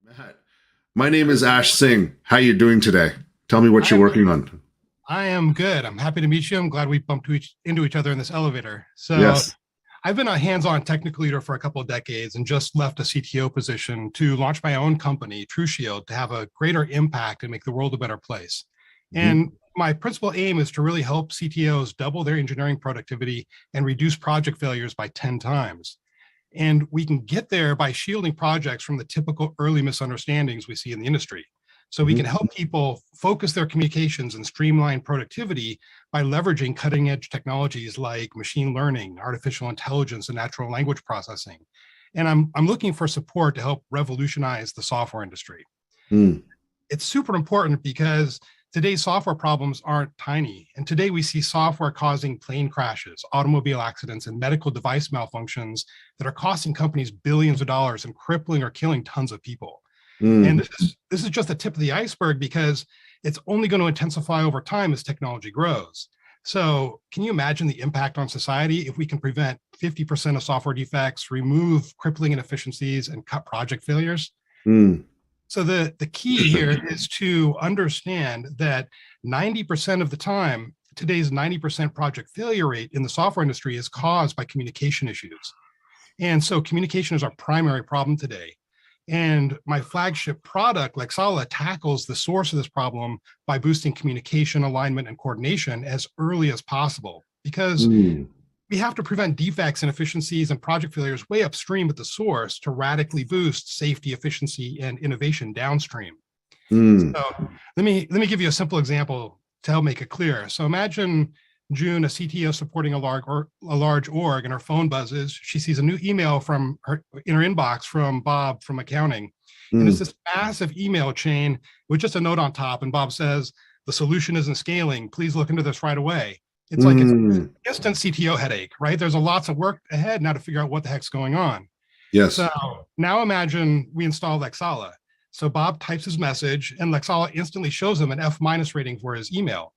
Matt, my name is Ash Singh. How you doing today? Tell me what you're I'm working on. I am good. I'm happy to meet you. I'm glad we bumped into each other in this elevator. So Yes. I've been a hands-on technical leader for a couple of decades and just left a CTO position to launch my own company, TruthShield, to have a greater impact and make the world a better place. Mhm. And my principal aim is to really help CTOs double their engineering productivity and reduce project failures by 10 times. And we can get there by shielding projects from the typical early misunderstandings we see in the industry. So we can Mhm. help people focus their communications and streamline productivity by leveraging cutting edge technologies like machine learning, artificial intelligence, and natural language processing. And I'm looking for support to help revolutionize the software industry. Mm. It's super important because today's software problems aren't tiny. And today we see software causing plane crashes, automobile accidents, and medical device malfunctions that are costing companies billions of dollars and crippling or killing tons of people. And Mm. this is just the tip of the iceberg because it's only going to intensify over time as technology grows. So can you imagine the impact on society if we can prevent 50% of software defects, remove crippling inefficiencies, and cut project failures? Mm. So the key Interesting. here is to understand that 90% of the time, today's 90% project failure rate in the software industry is caused by communication issues. And so communication is our primary problem today. And my flagship product, Lexala, tackles the source of this problem by boosting communication, alignment, and coordination as early as possible. Because Mm. we have to prevent defects, inefficiencies, and project failures way upstream at the source to radically boost safety, efficiency, and innovation downstream. Mm. So let me give you a simple example to help make it clear. So imagine June, a CTO supporting a large org, and her phone buzzes. She sees a new email from her in her inbox from Bob from accounting, and it's Mm. this massive email chain with just a note on top. And Bob says, "The solution isn't scaling. Please look into this right away." It's Mm. instant CTO headache, right? There's a lots of work ahead now to figure out what the heck's going on. Yes. So now imagine we install Lexala. So Bob types his message, and Lexala instantly shows him an F- rating for his email.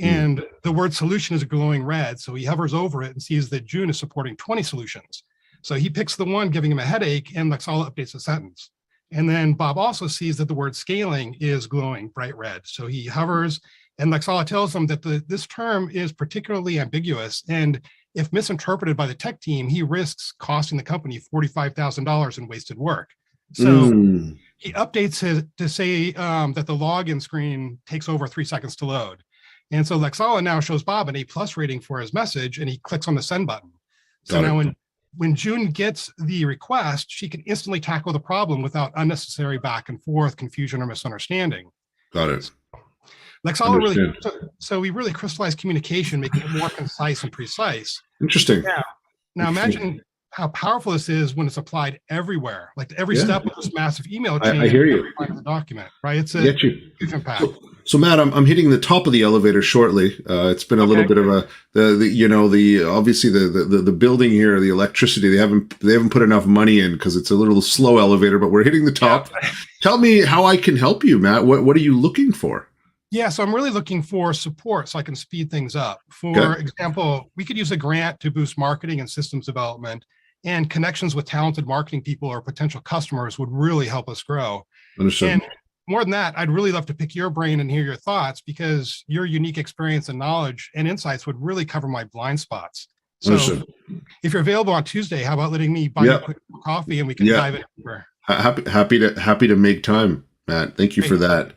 Mm. And the word solution is glowing red. So he hovers over it and sees that June is supporting 20 solutions. So he picks the one giving him a headache, and Lexala updates the sentence. And then Bob also sees that the word scaling is glowing bright red. So he hovers, and Lexala tells him that this term is particularly ambiguous. And if misinterpreted by the tech team, he risks costing the company $45,000 in wasted work. So Mm. he updates it to say that the login screen takes over 3 seconds to load. And so Lexala now shows Bob an A+ rating for his message, and he clicks on the send button. So Got now it. when June gets the request, she can instantly tackle the problem without unnecessary back and forth, confusion, or misunderstanding. Got it. Lexala really, Understand. so we really crystallize communication, making it more concise and precise. Interesting. Yeah. Now Interesting. imagine how powerful this is when it's applied everywhere, like to every Yeah. step of this massive email I chain and hear you. every line of the document, right? It's I a get you. huge impact. So Matt, I'm hitting the top of the elevator shortly. It's been a little Okay. bit of the obviously the building here, the electricity, they haven't put enough money in because it's a little slow elevator, but we're hitting the top. Yeah. Tell me how I can help you, Matt. What are you looking for? Yeah, so I'm really looking for support so I can speed things up. Okay. For example, we could use a grant to boost marketing and systems development, and connections with talented marketing people or potential customers would really help us grow. Understood. And more than that, I'd really love to pick your brain and hear your thoughts because your unique experience and knowledge and insights would really cover my blind spots. So Understood. if you're available on Tuesday, how about letting me buy you a Yeah. quick coffee and we can Yeah. dive in deeper? Happy to make time, Matt. Thank you for Great. that.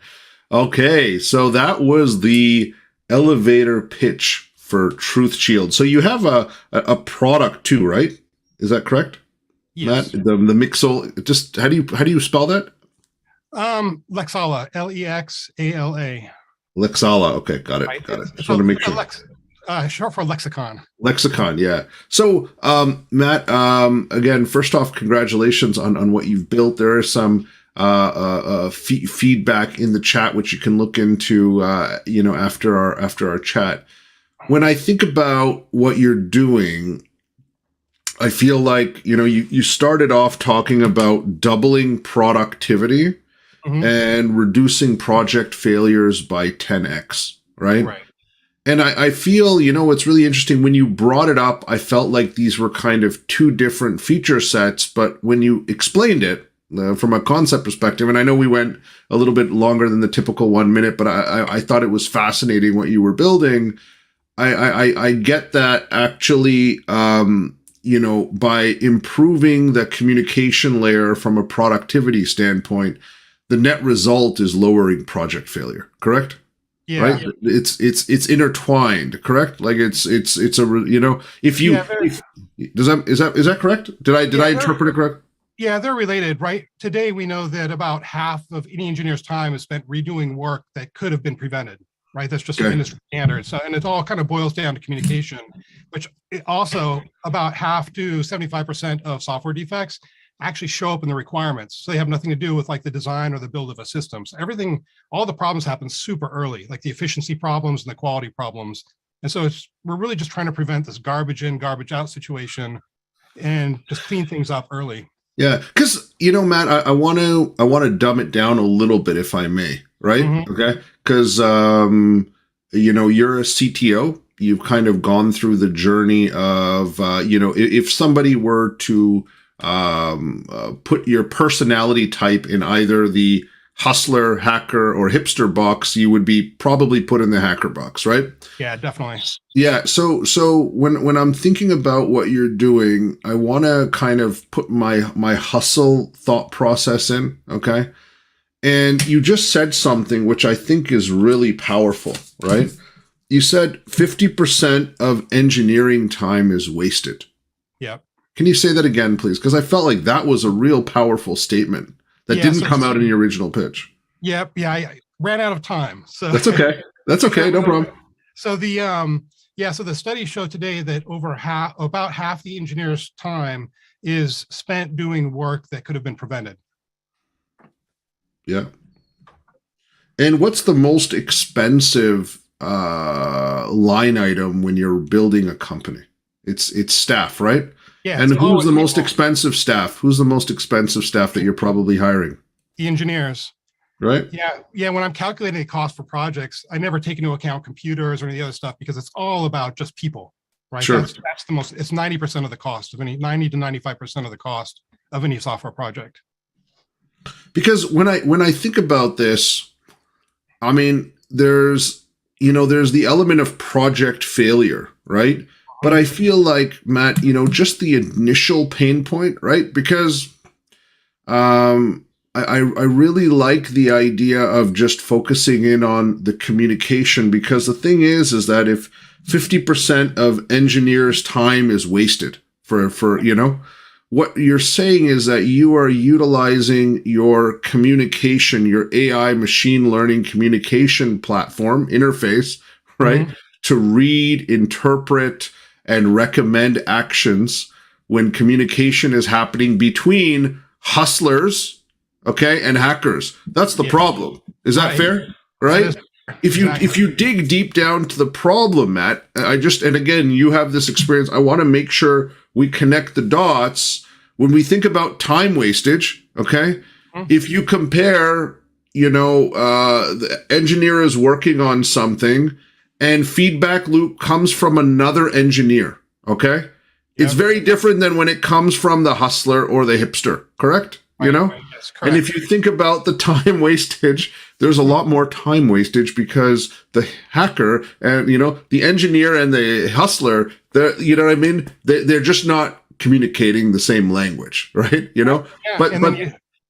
Okay, so that was the elevator pitch for TruthShield. So you have a product too, right? Is that correct, Matt? Yes. The Mixel. Just how do you spell that? Lexala, Lexala. Lexala. Okay, got it. Right? Got it. Just So want to make sure. short for lexicon. Lexicon, yeah. So, Matt, again, first off, congratulations on what you've built. There are some feedback in the chat which you can look into, after our chat. When I think about what you're doing, I feel like you started off talking about doubling productivity Mhm. and reducing project failures by 10x, right? Right. And I feel, what's really interesting, when you brought it up, I felt like these were kind of two different feature sets, but when you explained it, from a concept perspective. And I know we went a little bit longer than the typical 1 minute, but I thought it was fascinating what you were building. I get that actually, by improving the communication layer from a productivity standpoint, the net result is lowering project failure, correct? Yeah. Right. Yeah. It's intertwined, correct? Like it's if you, is that correct? Did I interpret it correct? Yeah, they're related, right? Today, we know that about half of any engineer's time is spent redoing work that could have been prevented, right? That's just an industry standard. So, and it all kind of boils down to communication, which also about half to 75% of software defects actually show up in the requirements. So they have nothing to do with like the design or the build of a system. So everything, all the problems happen super early, like the efficiency problems and the quality problems. And so we're really just trying to prevent this garbage in, garbage out situation and just clean things up early. Yeah, because Matt, I want to dumb it down a little bit, if I may, right? Mm-hmm. Okay, because you're a CTO, you've kind of gone through the journey of if somebody were to put your personality type in either the hustler, hacker, or hipster box, you would be probably put in the hacker box, right? Yeah, definitely. Yeah. So when I'm thinking about what you're doing, I want to kind of put my hustle thought process in. Okay. And you just said something which I think is really powerful, right? You said 50% of engineering time is wasted. Yep. Can you say that again, please? Because I felt like that was a real powerful statement that didn't come out in the original pitch. Yep. Yeah. I ran out of time. So that's okay. That's okay. No problem. So so the studies show today that about half the engineer's time is spent doing work that could have been prevented. Yeah. And what's the most expensive line item when you're building a company? It's staff, right? Yeah. And who's the most expensive staff? Who's the most expensive staff that you're probably hiring? The engineers. Right? Yeah. Yeah. When I'm calculating the cost for projects, I never take into account computers or any other stuff because it's all about just people, right? Sure. That's the most, it's 90% of the cost of 90 to 95% of the cost of any software project. Because when I think about this, I mean, there's the element of project failure, right? But I feel like, Matt, just the initial pain point, right? Because I really like the idea of just focusing in on the communication, because the thing is that if 50% of engineers' time is wasted for what you're saying is that you are utilizing your communication, your AI machine learning communication platform interface, right? Mm-hmm. To read, interpret, and recommend actions when communication is happening between hustlers, okay, and hackers. That's the problem. Is that fair? Right? If you dig deep down to the problem, Matt, and again, you have this experience. I want to make sure we connect the dots when we think about time wastage. Okay, if you compare, the engineer is working on something, and feedback loop comes from another engineer. Okay, it's very different than when it comes from the hustler or the hipster. Correct? Right, yes, correct. And if you think about the time wastage, there's a lot more time wastage because the hacker and, the engineer and the hustler, they're just not communicating the same language, right? Yeah,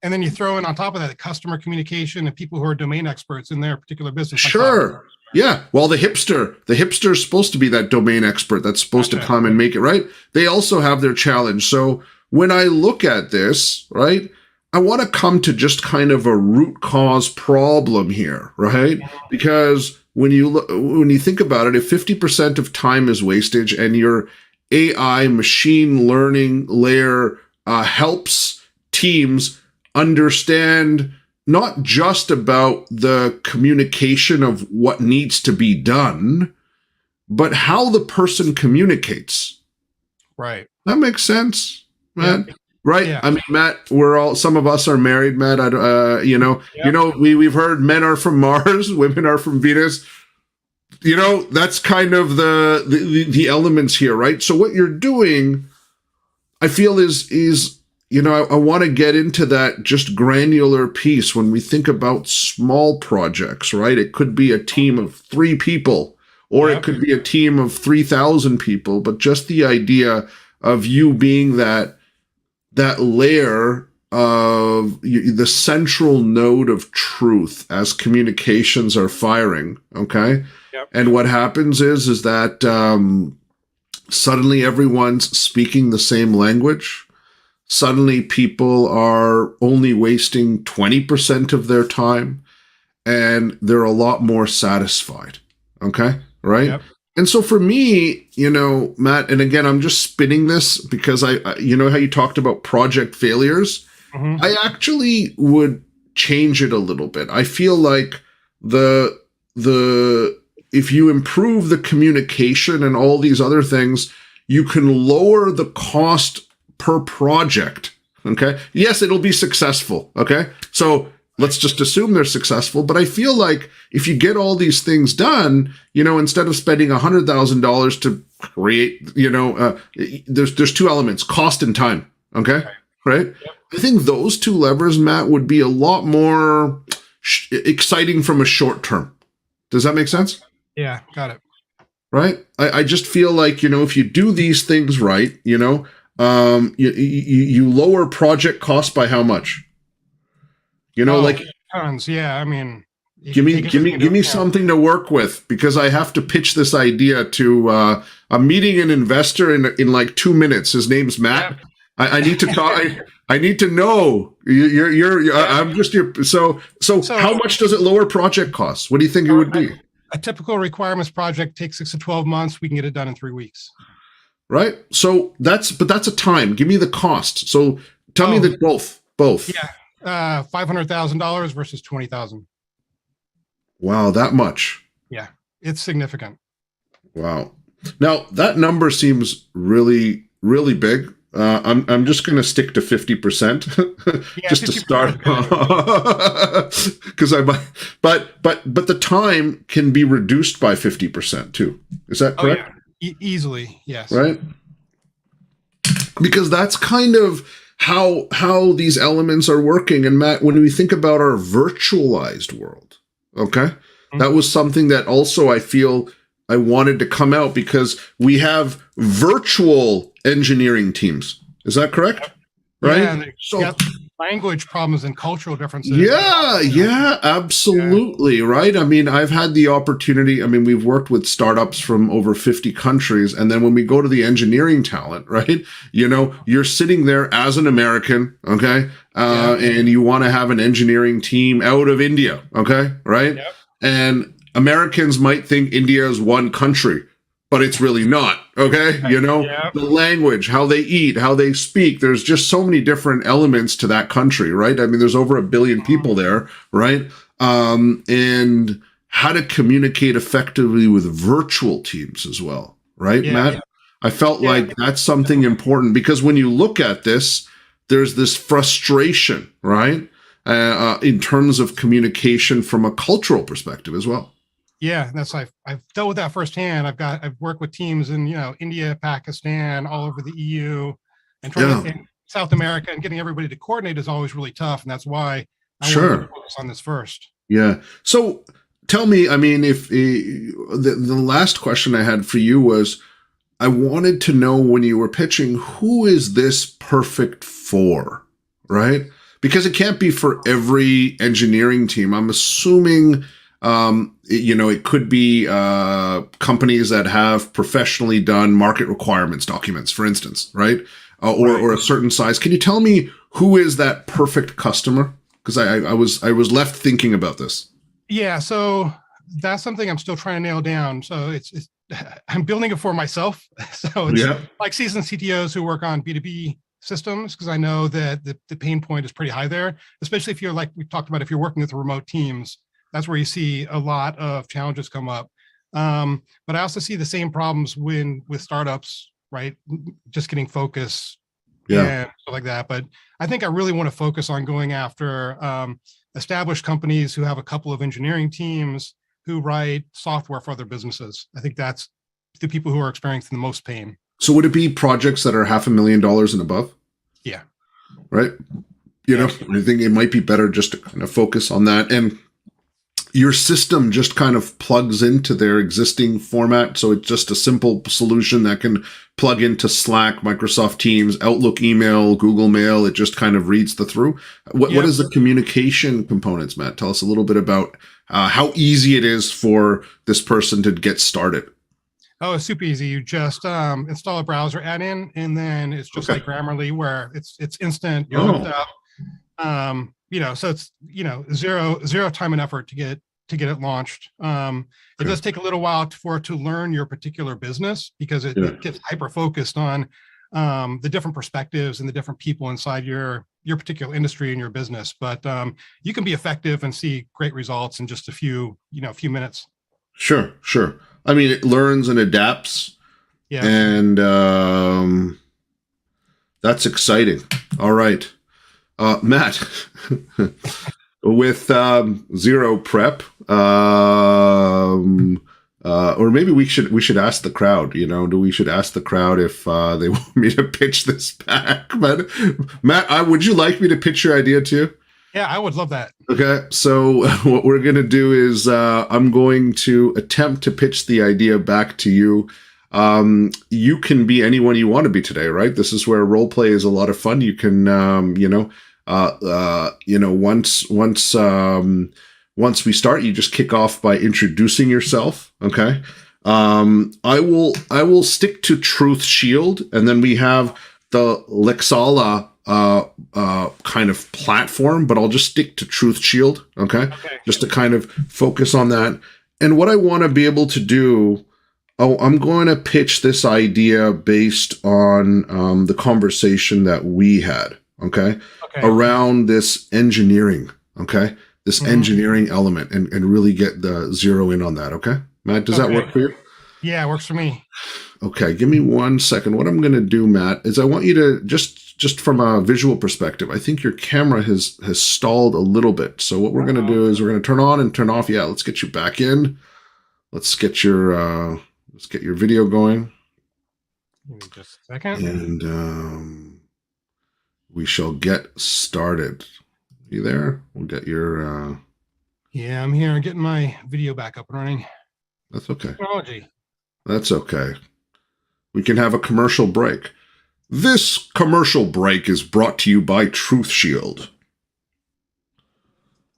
and then you throw in on top of that customer communication and people who are domain experts in their particular business. Sure. Yeah. Well, the hipster is supposed to be that domain expert that's supposed to come and make it right. They also have their challenge. So when I look at this, right, I want to come to just kind of a root cause problem here, right? Because when you think about it, if 50% of time is wastage and your AI machine learning layer helps teams understand not just about the communication of what needs to be done, but how the person communicates. Right. That makes sense, Matt. Yeah. Right. Yeah. I mean, Matt, some of us are married, Matt. We've heard men are from Mars, women are from Venus. That's kind of the elements here, right? So what you're doing, I feel is I want to get into that just granular piece when we think about small projects, right? It could be a team of 3 people, or it could be a team of 3,000 people, but just the idea of you being that layer of the central node of truth as communications are firing. Okay. Yep. And what happens is that suddenly everyone's speaking the same language. Suddenly people are only wasting 20% of their time, and they're a lot more satisfied. Okay. Right. Yep. And so for me, Matt, and again, I'm just spinning this because I how you talked about project failures. Mm-hmm. I actually would change it a little bit. I feel like if you improve the communication and all these other things, you can lower the cost per project. Okay. Yes, it'll be successful. Okay. So let's just assume they're successful. But I feel like if you get all these things done, instead of spending $100,000 to create, there's 2 elements, cost and time. Okay. Right. Yep. I think those 2 levers, Matt, would be a lot more exciting from a short term. Does that make sense? Yeah. Got it. Right. I just feel like, if you do these things right, you lower project cost by how much? Like tons. Yeah. I mean, give me something to work with, because I have to pitch this idea to I'm meeting an investor in like 2 minutes. His name's Matt. Yeah. I need to talk. I need to know. I'm just your. So how much does it lower project costs? What do you think it would be? A typical requirements project takes 6 to 12 months. We can get it done in 3 weeks. Right. So that's a time. Give me the cost. So tell me that both. Yeah. $500,000 versus $20,000. Wow, that much. Yeah, it's significant. Wow. Now that number seems really, really big. I'm just going to stick to 50%, just to start, because but the time can be reduced by 50% too. Is that correct? Yeah. Easily, yes. Right. Because that's kind of how these elements are working. And Matt, when we think about our virtualized world, okay, that was something that also I feel I wanted to come out, because we have virtual engineering teams. Is that correct? Yep. Right. Yeah, so language problems and cultural differences. Yeah, absolutely. Yeah. Right. I mean, I've had the opportunity. I mean, we've worked with startups from over 50 countries. And then when we go to the engineering talent, right, you're sitting there as an American. Okay. And you want to have an engineering team out of India. Okay. Right. Yep. And Americans might think India is one country, but it's really not. Okay. The language, how they eat, how they speak. There's just so many different elements to that country, right? I mean, there's over 1 billion people there, right? And how to communicate effectively with virtual teams as well, right, Matt? Yeah. I felt like that's something important, because when you look at this, there's this frustration, right? In terms of communication from a cultural perspective as well. Yeah, I've dealt with that firsthand. I've worked with teams in India, Pakistan, all over the EU, and trying in South America, and getting everybody to coordinate is always really tough. And that's why I want to focus on this first. Yeah. So tell me, I mean, if the last question I had for you was, I wanted to know, when you were pitching, who is this perfect for, right? Because it can't be for every engineering team. I'm assuming. It could be companies that have professionally done market requirements documents, for instance, right? Or a certain size. Can you tell me who is that perfect customer? Because I was left thinking about this. Yeah, so that's something I'm still trying to nail down. So it's I'm building it for myself. So it's like seasoned CTOs who work on B2B systems, because I know that the pain point is pretty high there, especially if you're, like we talked about, if you're working with remote teams. That's where you see a lot of challenges come up. But I also see the same problems with startups, right? Just getting focus and stuff like that. But I think I really want to focus on going after established companies who have a couple of engineering teams who write software for other businesses. I think that's the people who are experiencing the most pain. So would it be projects that are $500,000 and above? Yeah. right? I think it might be better just to kind of focus on that. And your system just kind of plugs into their existing format. So it's just a simple solution that can plug into Slack, Microsoft Teams, Outlook email, Google Mail. It just kind of reads the through. What is the communication components, Matt? Tell us a little bit about how easy it is for this person to get started. Oh, it's super easy. You just install a browser add-in, and then it's just like Grammarly, where it's instant. You're hooked up. So it's zero time and effort to get it launched. It does take a little while for it to learn your particular business, because it gets hyper focused on the different perspectives and the different people inside your particular industry and your business. But you can be effective and see great results in just a few minutes. Sure. I mean, it learns and adapts. Yeah. And that's exciting. All right. Matt, with zero prep, or maybe we should ask the crowd. We should ask the crowd if they want me to pitch this back. But Matt, would you like me to pitch your idea too? Yeah, I would love that. Okay, so what we're going to do is I'm going to attempt to pitch the idea back to you. You can be anyone you want to be today, right? This is where role play is a lot of fun. You can, once we start, you just kick off by introducing yourself. Okay. I will stick to TruthShield, and then we have the Lexala kind of platform, but I'll just stick to TruthShield. Okay. Just to kind of focus on that. And what I want to be able to do, I'm going to pitch this idea based on the conversation that we had, around this engineering, this engineering element, and really get the zero in on that, okay? Matt, does that work for you? Yeah, it works for me. Okay, give me 1 second. What I'm going to do, Matt, is I want you to just from a visual perspective, I think your camera has stalled a little bit. So what we're going to do is we're going to turn on and turn off. Yeah, let's get you back in. Let's get your video going. Give me just a second. And we shall get started. You there? We'll get your... Yeah, I'm here getting my video back up and running. That's okay. Technology. That's okay. We can have a commercial break. This commercial break is brought to you by TruthShield.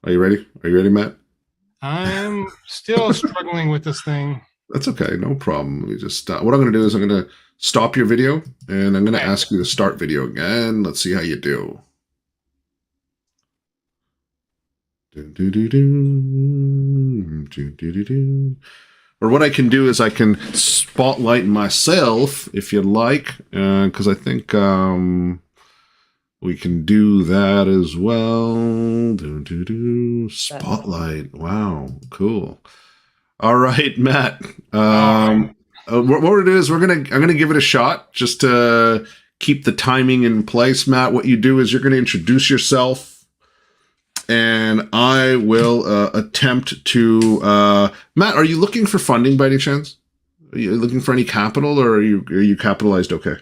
Are you ready? Are you ready, Matt? I'm still struggling with this thing. That's okay. No problem. Let me just what I'm going to do is I'm going to stop your video, and I'm going to ask you to start video again. Let's see how you do. Or what I can do is I can spotlight myself, if you'd like, because I think we can do that as well. Spotlight. Wow, cool. All right, Matt. What we're gonna do is I'm gonna give it a shot just to keep the timing in place. Matt, what you do is you're gonna introduce yourself, and I will attempt to. Matt, are you looking for funding by any chance? Are you looking for any capital, or are you capitalized? Okay.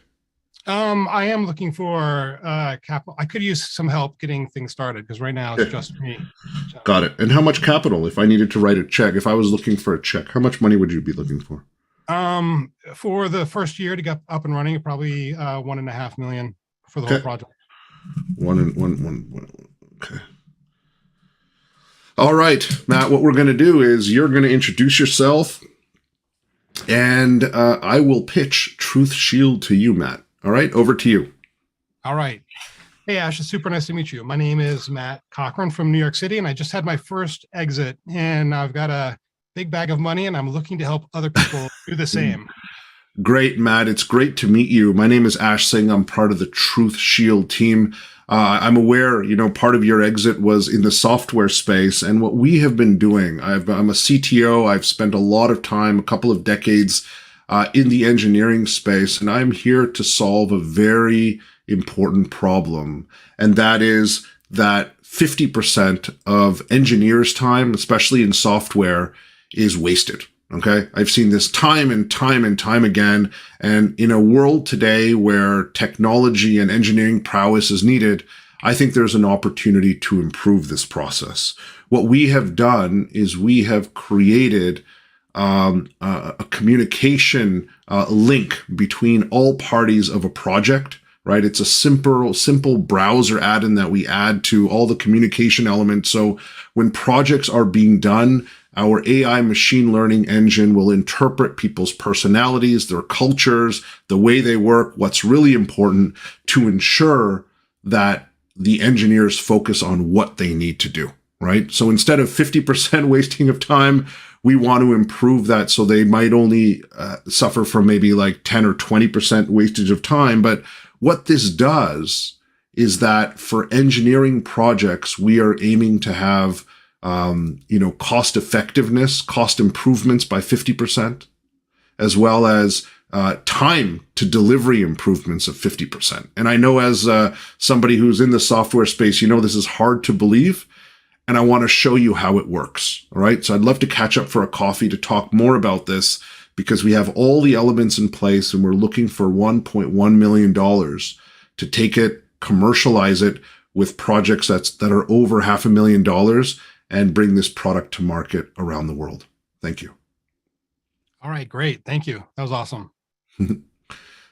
I am looking for capital. I could use some help getting things started, because right now it's just me. So. Got it. And how much capital? If I needed to write a check, if I was looking for a check, how much money would you be looking for? For the first year to get up and running, probably $1.5 million for the whole project. One. Okay. All right, Matt. What we're going to do is you're going to introduce yourself, and I will pitch TruthShield to you, Matt. All right, over to you. All right. Hey, Ash, it's super nice to meet you. My name is Matt Cochran from New York City, and I just had my first exit, and I've got a big bag of money, and I'm looking to help other people do the same. Great, Matt. It's great to meet you. My name is Ash Singh. I'm part of the TruthShield team. I'm aware, part of your exit was in the software space, and what we have been doing, I'm a CTO. I've spent a lot of time, a couple of decades, in the engineering space, and I'm here to solve a very important problem, and that is that 50% of engineers' time, especially in software, is wasted. Okay. I've seen this time and time and time again. And in a world today where technology and engineering prowess is needed, I think there's an opportunity to improve this process. What we have done is we have created a communication link between all parties of a project, right? It's a simple browser add-in that we add to all the communication elements. So when projects are being done, our AI machine learning engine will interpret people's personalities, their cultures, the way they work, what's really important to ensure that the engineers focus on what they need to do, right? So instead of 50% wasting of time, we want to improve that so they might only suffer from maybe like 10 or 20% wastage of time. But what this does is that for engineering projects, we are aiming to have cost effectiveness, cost improvements by 50%, as well as time to delivery improvements of 50%. And I know as somebody who's in the software space, this is hard to believe. And I want to show you how it works. All right. So I'd love to catch up for a coffee to talk more about this because we have all the elements in place and we're looking for $1.1 million to take it, commercialize it with projects that are over $500,000 and bring this product to market around the world. Thank you. All right, great. Thank you. That was awesome.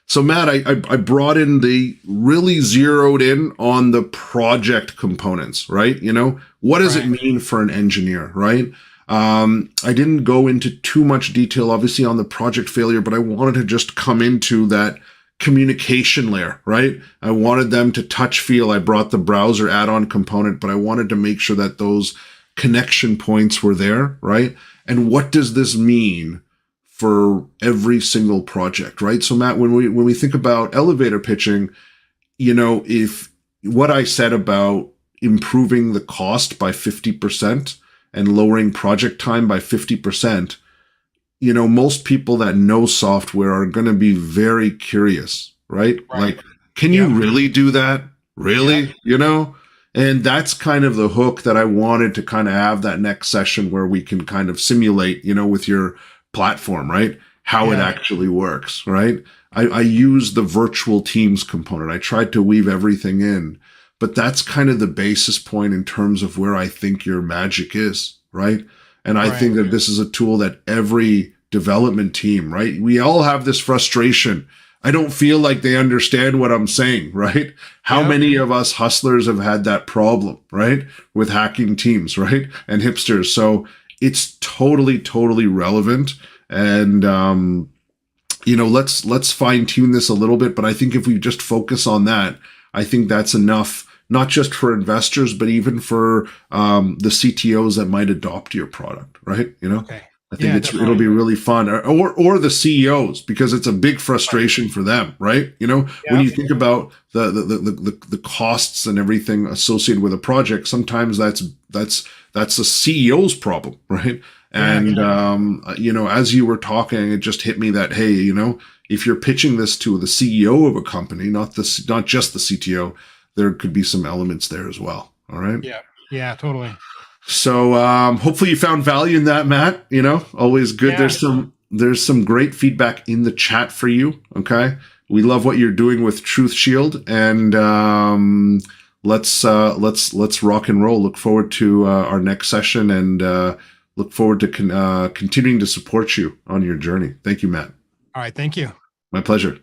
So Matt, I brought in really zeroed in on the project components, right? What does it mean for an engineer, right? I didn't go into too much detail, obviously, on the project failure, but I wanted to just come into that communication layer, right? I wanted them to touch feel. I brought the browser add-on component, but I wanted to make sure that those connection points were there, right? And what does this mean for every single project, right? So Matt, when we think about elevator pitching, if what I said about improving the cost by 50% and lowering project time by 50%, most people that know software are going to be very curious, right? Like, can you really do that? Really? And that's kind of the hook that I wanted to kind of have that next session where we can kind of simulate, with your platform, right? How it actually works, right? I use the virtual teams component. I tried to weave everything in, but that's kind of the basis point in terms of where I think your magic is, right? And I think that this is a tool that every development team, right? We all have this frustration. I don't feel like they understand what I'm saying, right? How many of us hustlers have had that problem, right? With hacking teams, right? And hipsters. So it's totally, totally relevant. And, let's fine tune this a little bit. But I think if we just focus on that, I think that's enough, not just for investors, but even for the CTOs that might adopt your product, right? Okay. I think it'll be really fun, or the CEOs, because it's a big frustration for them, right? When you think about the costs and everything associated with a project, sometimes that's the CEO's problem, right? And as you were talking, it just hit me that hey, if you're pitching this to the CEO of a company, not just the CTO, there could be some elements there as well. All right. Yeah, totally. So hopefully you found value in that, Matt. Always good. Yeah. There's some great feedback in the chat for you. Okay, we love what you're doing with TruthShield, and let's rock and roll. Look forward to our next session, and look forward to continuing to support you on your journey. Thank you, Matt. All right, thank you. My pleasure.